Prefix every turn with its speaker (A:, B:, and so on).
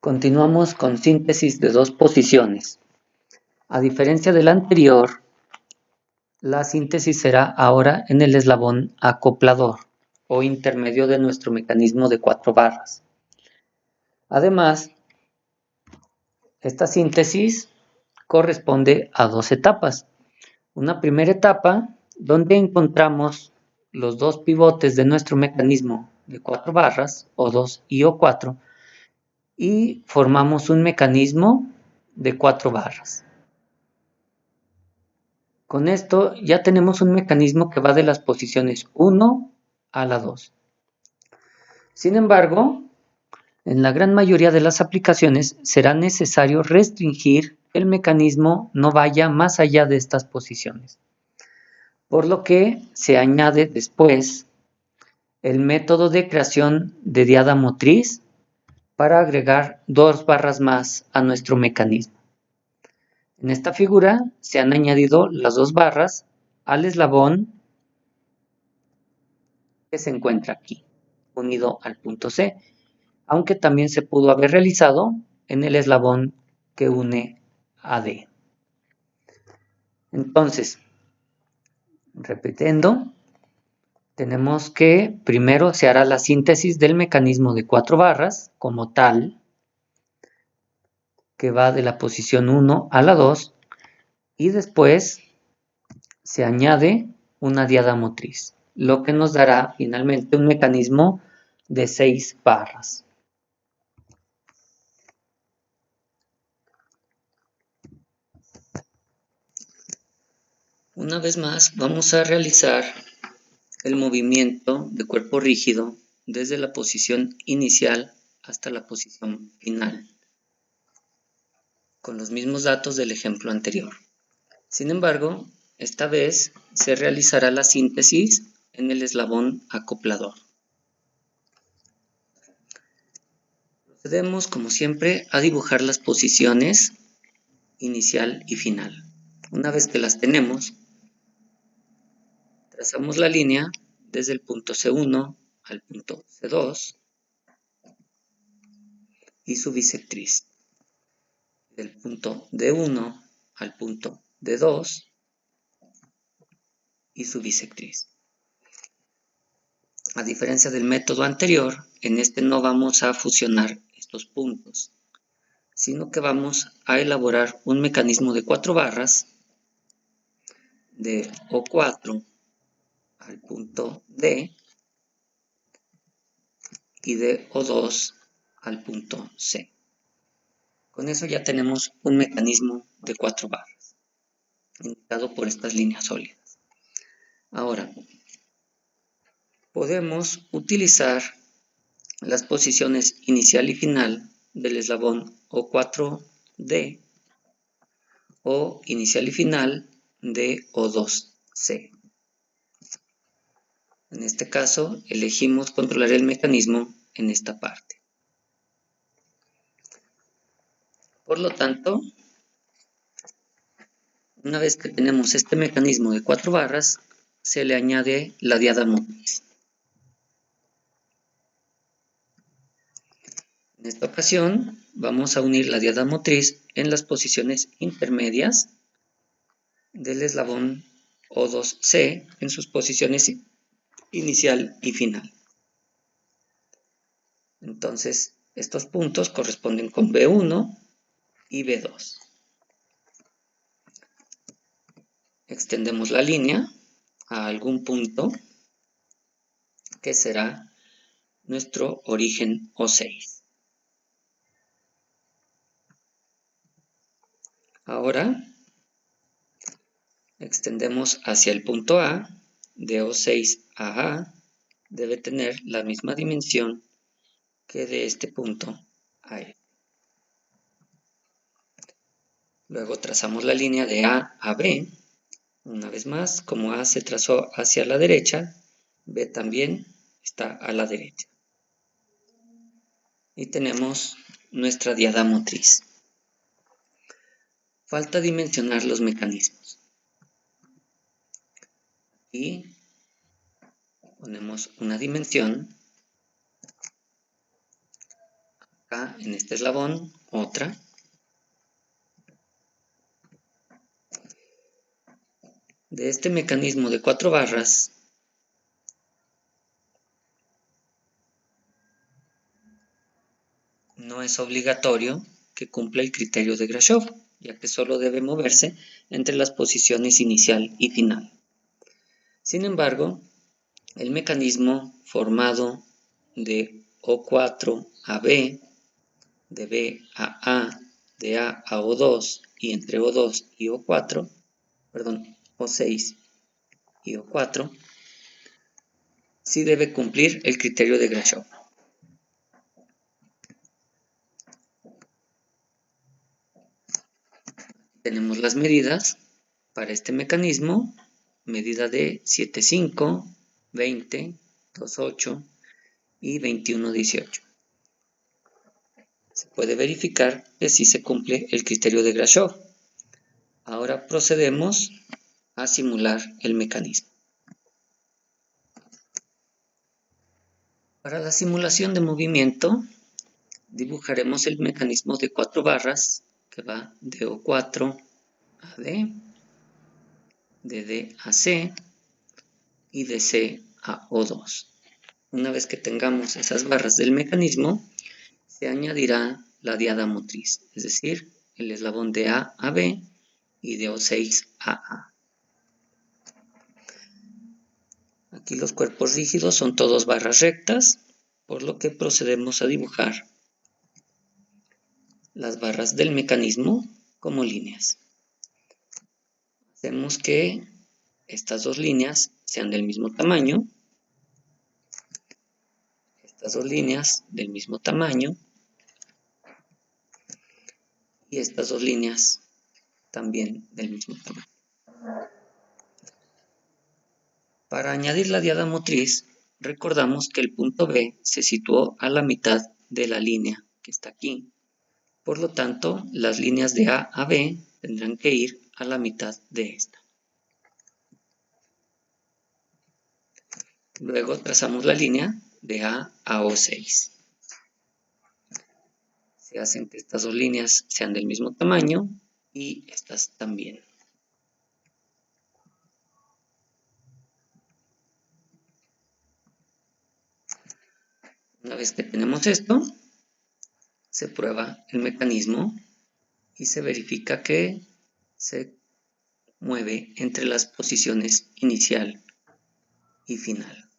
A: Continuamos con síntesis de dos posiciones. A diferencia del anterior, la síntesis será ahora en el eslabón acoplador o intermedio de nuestro mecanismo de 4 barras. Además, esta síntesis corresponde a dos etapas. Una primera etapa donde encontramos los dos pivotes de nuestro mecanismo de 4 barras, O2 y O4, y formamos un mecanismo de 4 barras. Con esto ya tenemos un mecanismo que va de las posiciones 1 a la 2. Sin embargo, en la gran mayoría de las aplicaciones será necesario restringir que el mecanismo no vaya más allá de estas posiciones, por lo que se añade después el método de creación de diada motriz para agregar 2 barras más a nuestro mecanismo. En esta figura se han añadido las 2 barras al eslabón que se encuentra aquí, unido al punto C, aunque también se pudo haber realizado en el eslabón que une a D. Entonces, repitiendo, tenemos que primero se hará la síntesis del mecanismo de 4 barras como tal, que va de la posición 1 a la 2, y después se añade una diada motriz, lo que nos dará finalmente un mecanismo de 6 barras. Una vez más vamos a realizar el movimiento de cuerpo rígido desde la posición inicial hasta la posición final, con los mismos datos del ejemplo anterior. Sin embargo, esta vez se realizará la síntesis en el eslabón acoplador. Procedemos, como siempre, a dibujar las posiciones inicial y final. Una vez que las tenemos, trazamos la línea desde el punto C1 al punto C2 y su bisectriz. Del punto D1 al punto D2 y su bisectriz. A diferencia del método anterior, en este no vamos a fusionar estos puntos, sino que vamos a elaborar un mecanismo de 4 barras de O4 al punto D y de O2 al punto C. Con eso ya tenemos un mecanismo de 4 barras, indicado por estas líneas sólidas. Ahora, podemos utilizar las posiciones inicial y final del eslabón O4D o inicial y final de O2C. En este caso, elegimos controlar el mecanismo en esta parte. Por lo tanto, una vez que tenemos este mecanismo de 4 barras, se le añade la diada motriz. En esta ocasión, vamos a unir la diada motriz en las posiciones intermedias del eslabón O2C en sus posiciones inicial y final. Entonces, estos puntos corresponden con B1 y B2. Extendemos la línea a algún punto que será nuestro origen O6. Ahora, extendemos hacia el punto A, de O6 a A, debe tener la misma dimensión que de este punto a E. Luego trazamos la línea de A a B. Una vez más, como A se trazó hacia la derecha, B también está a la derecha. Y tenemos nuestra diada motriz. Falta dimensionar los mecanismos. Y ponemos una dimensión Acá en este eslabón, otra. De este mecanismo de 4 barras, no es obligatorio que cumpla el criterio de Grashov, ya que solo debe moverse entre las posiciones inicial y final. Sin embargo, el mecanismo formado de O4 a B, de B a A, de A a O2 y entre O2 y O4, perdón, O6 y O4, sí debe cumplir el criterio de Grashov. Tenemos las medidas para este mecanismo, medida de 7,5, 20, 2,8 y 21,18. Se puede verificar que sí se cumple el criterio de Grashov. Ahora procedemos a simular el mecanismo. Para la simulación de movimiento, dibujaremos el mecanismo de 4 barras que va de O4 a D, de D a C y de C a O2. Una vez que tengamos esas barras del mecanismo, se añadirá la diada motriz, es decir, el eslabón de A a B y de O6 a A. Aquí los cuerpos rígidos son todos barras rectas, por lo que procedemos a dibujar las barras del mecanismo como líneas. Hacemos que estas dos líneas sean del mismo tamaño, estas dos líneas del mismo tamaño y estas dos líneas también del mismo tamaño. Para añadir la diada motriz, recordamos que el punto B se situó a la mitad de la línea que está aquí. Por lo tanto, las líneas de A a B tendrán que ir a la mitad de esta. Luego trazamos la línea de A a O6. Se hacen que estas dos líneas sean del mismo tamaño y estas también. Una vez que tenemos esto, se prueba el mecanismo y se verifica que se mueve entre las posiciones inicial y final.